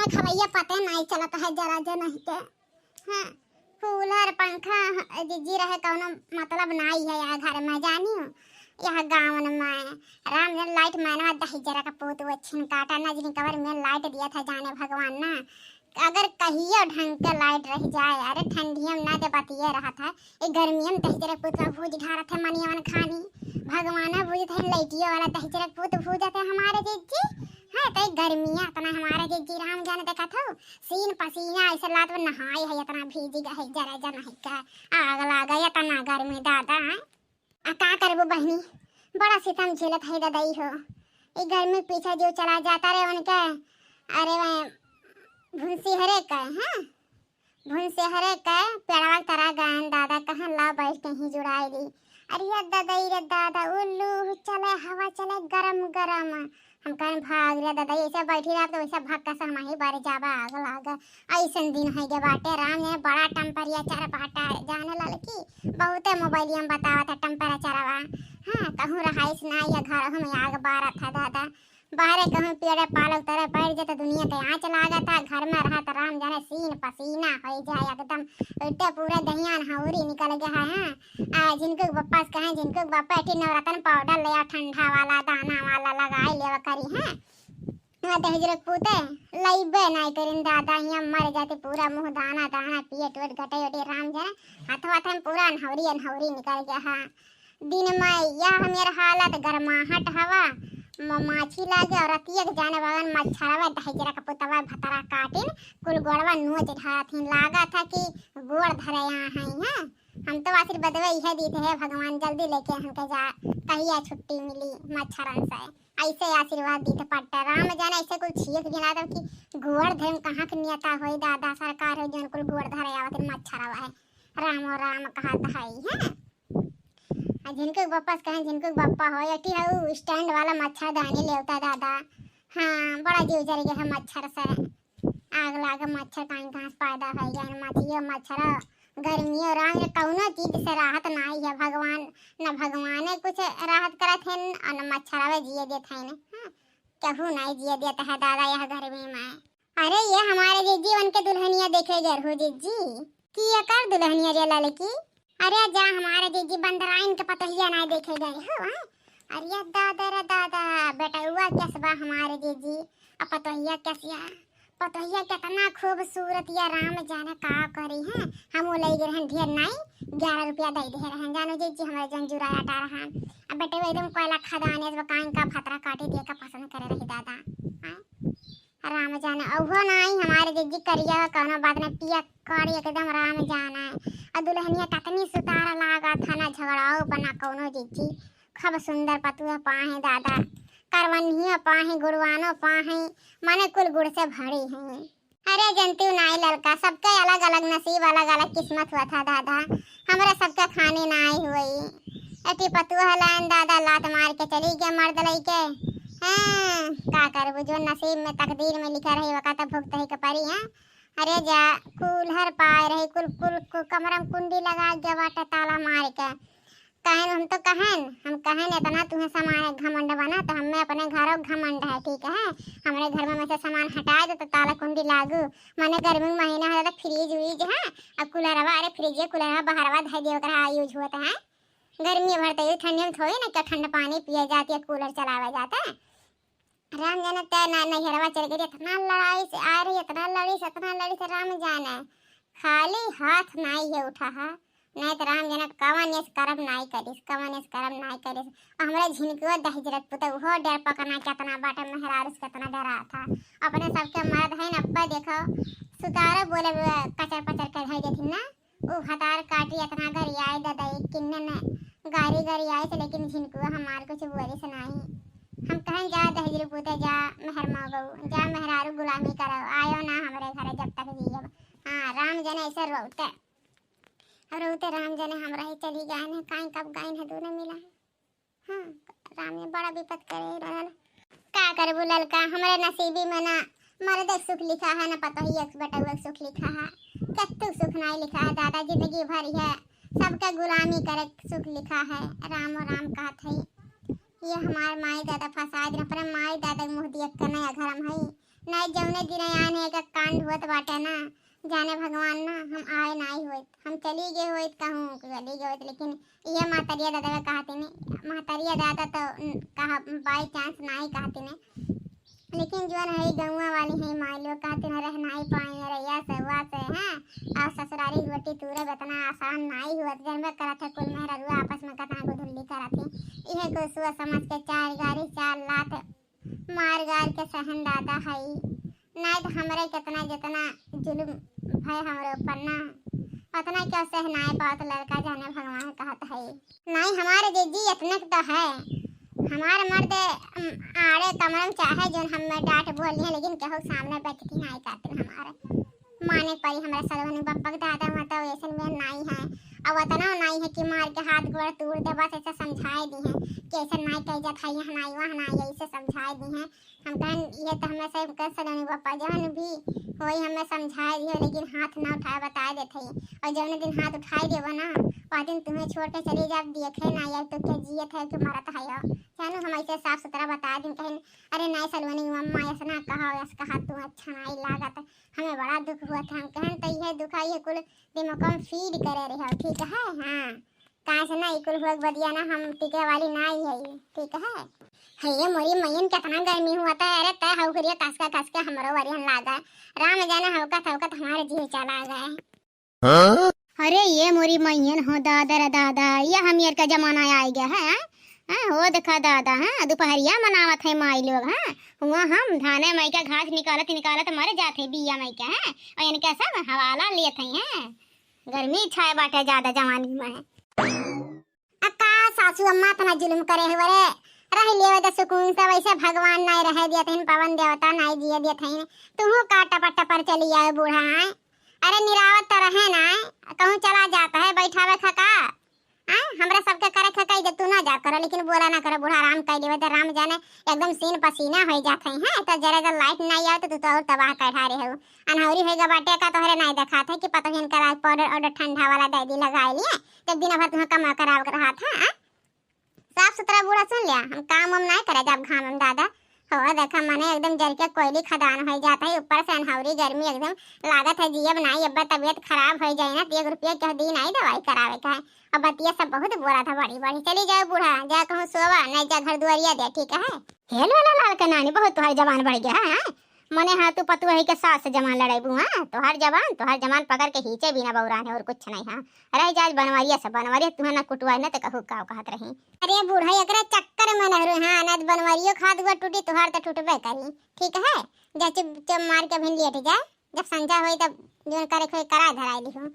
है खवैया पता नहीं चलता है जरा जा नहीं के। हाँ कूलर पंखा जिजी रहे कौनो मतलब नहीं है यहाँ घर में जानी हो। यह गाँव में राम ने लाइट मैंने दही जरा का पोत वो छिन काटा नजरी कवर में लाइट दिया था जाने भगवान ना। अगर कहियो ढंग के लाइट रह जाए अरे ठंडियम ना दे बतिये रहा था ये गर्मियम दही जरा पुतला भूज ढारा थे मनियवन खानी भगवाना भूज थे लाइटियो वाला दही जरा पुत भूजा थे हमारे जीजी। है तो गर्मियाँ इतना हमारे जीजी राम जाने देखा था सीन पसीना ऐसे लात में नहाए है इतना भीजी गए जरा जा नहीं का आग लगा इतना गर्मी दादा है का करबो बहनी बड़ा सितम झेलत है दादाई हो। ये गर्मी पीछे जो चला जाता रे उनके अरे वह भुंसी हरे का हाँ भुंसी हरे का पेड़वा तरह गायन दादा कहाँ ला बैठ के ही जुड़ाई ली। अरे दादाई रे दादा उल्लू चले हवा चले गरम गरम हम कहीं भाग रे दादा ऐसे बैठी रहा तो वैसा भाग का समय ही बारे जाबा आग लाग ऐसा दिन है के बाटे राम ने बड़ा टेम्परेचर बाटा जाने लड़की बहुते मोबाइल में बतावा था टेम्परेचर वा। हाँ कहूँ रहाइश ना या घर में आग बारा था दादा बाहरे कहूँ पेड़े पालक तरह बैठ जाता दुनिया के आँच लागा था घर में रहा था राम जाने सीन पसीना हो जाए एकदम उल्टे पूरे दहियान हौरी निकल गया है। जिनको बप्पा कहें जिनको बप्पा एटी नवरत्न पाउडर ले ठंडा वाला दाना वाला लगाए ले करी है दहजरक पूते लईबे नहीं करिन दादा यहाँ मर जाते पूरा मुँह दाना दाना पिए टूट घटे उटे राम जाने हाथों हाथ में पूरा अनहौरी निकल गया। दिन में यह मेरा हालत गर्माहट हवा माछी लागे और रतिया के जाने बगन मच्छरवा दहजरा का पुतवा भतरा काटिन कुल गोड़वा नोच ढाथिन लागा था कि गोड़ धरे यहाँ हैं। हम तो आशीर्वाद बदवे यह दीते है भगवान जल्दी लेके हमके जा कहिया छुट्टी मिली मच्छरन से ऐसे आशीर्वाद दीते पट्टा राम जाने ऐसे कुल छीक गिना दो कि गोड़ धर्म कहाँ के नियता होई दादा सरकार हो जन कुल गोड़ धरे आवत मच्छरवा है राम और राम कहता है जिनको वापस कहें जिनको बप्पा हो यटी है स्टैंड वाला मच्छरदानी लेवता दादा। हाँ बड़ा जीव जल गया है मच्छर से आग लागे मच्छर कहीं घास पैदा हो गए मछियो मच्छर गर्मियों राम ने कौनो चीज से राहत नहीं है भगवान न भगवान कुछ राहत करत है और न मच्छरवे जिए देते हैं हाँ कहूँ नहीं जिए देता है दादा यह गर्मी में। अरे ये हमारे जीजी उनके दुल्हनिया देखे घर हो जीजी की ये कर दुल्हनिया रे लड़की अरे जा हमारे जीजी बंदराइन के पतोहिया नहीं देखे गए हो। अरे दादा रे दादा बेटा हुआ कैसबा हमारे जीजी अब पतोहिया कैसिया पतोहिया कितना खूबसूरत या राम जाने का करी है हम ले गए हैं ढेर नहीं 11 रुपया दे दे रहे जानो जीजी हमारे जंजुरा हटा रहा अब बेटे वो एकदम कोयला खदाने से कान का फतरा काटे दिए का पसंद करे रही दादा राम जाने अहो नहीं हमारे जीजी करिया कहना बात ने पिया करी एकदम राम जाना और दुल्हनिया कतनी सुतारा लागा था ना झगड़ाओ बना कौनो जीजी खब सुंदर पतुआ पाहे दादा करवनिया पाहे गुड़वानो पाहे माने कुल गुड़ से भरी हैं। अरे जनती नाई लड़का सबके अलग अलग नसीब अलग अलग किस्मत हुआ था दादा हमारे सबके खाने नाई हुई एटी पतुआ लाइन दादा लात मार के चली गया मर्द लइके हाँ का करबू जो नसीब में तकदीर में लिखा रही वका तो भुगत ही कपरी है। अरे जा कूलर पाए रही कुल कुल कमरा में कुंडी लगा गया बाटे ताला मार के कहन हम तो हम कहन इतना तुम्हें सामान घमंड बना तो हमें अपने घरों घमंड है ठीक है हमारे घर में से सामान हटा दो तो ताला कुंडी लागू माने गर्मी महीना है तो फ्रिज व्रिज है अब कूलरवा अरे फ्रिज कूलरवा बाहरवा धै दियो करा यूज होता है गर्मी भरते ही ठंडी में थोड़ी ना क्या ठंडा पानी पिया जाती है कूलर चलावा जाता है। राम जाने तय नहीं हरवा चल गई इतना लड़ाई से आ रही इतना लड़ी से राम जाने खाली हाथ नहीं है उठा है नहीं तो राम जाने कवनेस करब नहीं करिस हमारे झिनकुआ दहजरत पुते वो डर पकड़ना कितना बाटे मेहरारूस कितना डरा था अपने सबके मर्द है नब्बे देखो सुतारा बोले कचर पचर कर है देथिन ना वो हतार काटी इतना घर आए दादा किन्ने ने गारी आए थे लेकिन झिनकुआ हमार कुछ बोले से नहीं हम कहें जा दहजरी पुते जा मेहर मांगो जा मेहरारू गुलामी करो आयो ना हमारे घर जब तक जिए। हाँ राम जने ऐसे रोते राम जने हमरा ही चली गए ने काई कब गए है दूने मिला है। हाँ राम ने बड़ा विपत करे रहल का करबू ललका हमारे नसीबी में ना मर्द सुख लिखा है ना पता ही एक बेटा हुआ सुख लिखा है कत्तू सुख नहीं लिखा है दादा जिंदगी भर है सबका गुलामी करे सुख लिखा है राम और राम कहत है ये हमारे माई दादा फसाद न पर माई दादा मुँह दिया कर नया घर में नहीं जौने दिन आने का कांड हुआ बाटे ना, जाने भगवान ना हम आए नहीं होत, हम चली गए होत कहूँ चली गए होत, लेकिन ये मातरिया दादा का कहते ने, मातरिया दादा तो कहा बाई चांस नहीं कहते ने, लेकिन जो है गौवा वाली है माई लोग कहते न रह नहीं पाए रैया सवा से हैं और ससुरारी रोटी तूरे इतना आसान नहीं हुआ जन्म करत है कुल मेहरुआ आपस में कतना गुधुल्ली करत है इहे को सुआ समझ के चार गाड़ी चार लात मार गार के सहन दादा है नहीं तो हमरे कितना जितना जुल्म भय हमरे ऊपर ना उतना क्या सहनाए पात लड़का जाने भगवान कहत है नहीं हमारे जीजी इतने तो है हमारे मर्द आड़े कमरम चाहे जो हमें डांट बोल हैं लेकिन कहू सामने बैठती नहीं करते हमारे माने परी हमारे सरवनी बप्पा के दादा माता वैसे में नहीं है अब इतना नहीं है कि मार के हाथ गोड़ तोड़ दे बस ऐसे समझाए दी हैं कि ऐसे नहीं कह जा खाई हनाई वहाँ नहीं ऐसे समझाए दी हैं हम कहें ये तो हमें सब कर सरवनी बप्पा जहन भी वही हमें समझाए दी हो लेकिन हाथ ना उठाए बता देते हैं और जौन दिन हाथ उठाई देव ना वह दिन तुम्हें छोड़ के चली जा देखे ना यार तो क्या जियत है कि मरत है जानो हम ऐसे साफ सुथरा बता दिन कहें अरे नहीं सलवनी मम्मा ऐसा ना कहा ऐसा कहा तू अच्छा नहीं लागत हमें बड़ा दुख हुआ था हम कहें तो यह दुख ये कुल दिमाग में फीड करे रहे ठीक है हाँ कहाँ से ना कुल हुआ बदिया ना हम टिके वाली ना ही है ठीक है ये मोरी मैयन कितना गर्मी हुआ था अरे तय हवरिया कस के हमरो वरियन लागा राम जाने हवकत हमारे जीव चला गए अरे ये मोरी मैयन हो दादा रे दादा ये हम यार का जमाना आ गया है हाँ हो देखा दादा हाँ दोपहरिया मनावत है माई लोग हाँ हुआ हम धाने माई का घास निकालत मर जाते बिया माई का है और यानी कैसा हवाला लेते हैं गर्मी छाए बाटे ज्यादा जवानी में अक्का सासू अम्मा तना जुल्म करे हुए रह ले तो सुकून से वैसे भगवान नहीं रह दिया थे पवन देवता नहीं दिए दिए थे तुम का टपट पर चली आए बूढ़ा है अरे निरावत तो रहे ना कहूँ चला जाता है बैठावे खका हमरा सबके करे खकाई दे तू ना जा करो लेकिन बोला ना करो बूढ़ा राम कह लेवे तो राम जाने एकदम सीन पसीना हो जाते हैं तो जरा जरा लाइट नहीं आए तो तू तो और तबाह कर रहे हो अनहौरी होगा बाटे का तोहरे नहीं देखा था कि पता नहीं करा पाउडर और ठंडा वाला दे दी लगा लिए तब दिन भर तुम्हें कमा करा रहा था साफ सुथरा बूढ़ा सुन लिया हम काम हम नहीं करे जब घाम हम दादा हो देखा मने एकदम जल के कोयली खदान हो जाता है ऊपर से अनहौरी गर्मी एकदम लागत है जियब नहीं अब तबीयत खराब हो जाए ना तो 1 रुपया कह दी नहीं दवाई करावे का है अब बतिया सब बहुत बुरा था बड़ी बड़ी चली जाओ बूढ़ा जा कहूँ सोवा नहीं जा घर दुआरिया दे ठीक है हेल वाला लाल का नानी बहुत तुम्हारी जवान बढ़ गया है मने हाँ तू पतु है के सास से जमान लड़ाई हाँ तोहार जवान पकड़ के खींचे बिना बौरान है और कुछ नहीं हाँ अरे जाज बनवारिया सब बनवारिया तुम्हें ना कुटवा न तो कहू का कहत रही अरे बूढ़ा एकरा चक्कर में नहरू हाँ न बनवारियो खाद हुआ टूटी तोहार तो टूटबे करी ठीक है जा चुप मार के भिन लेट जा जब संजा होई तब जो करे कोई करा धराई ली हूँ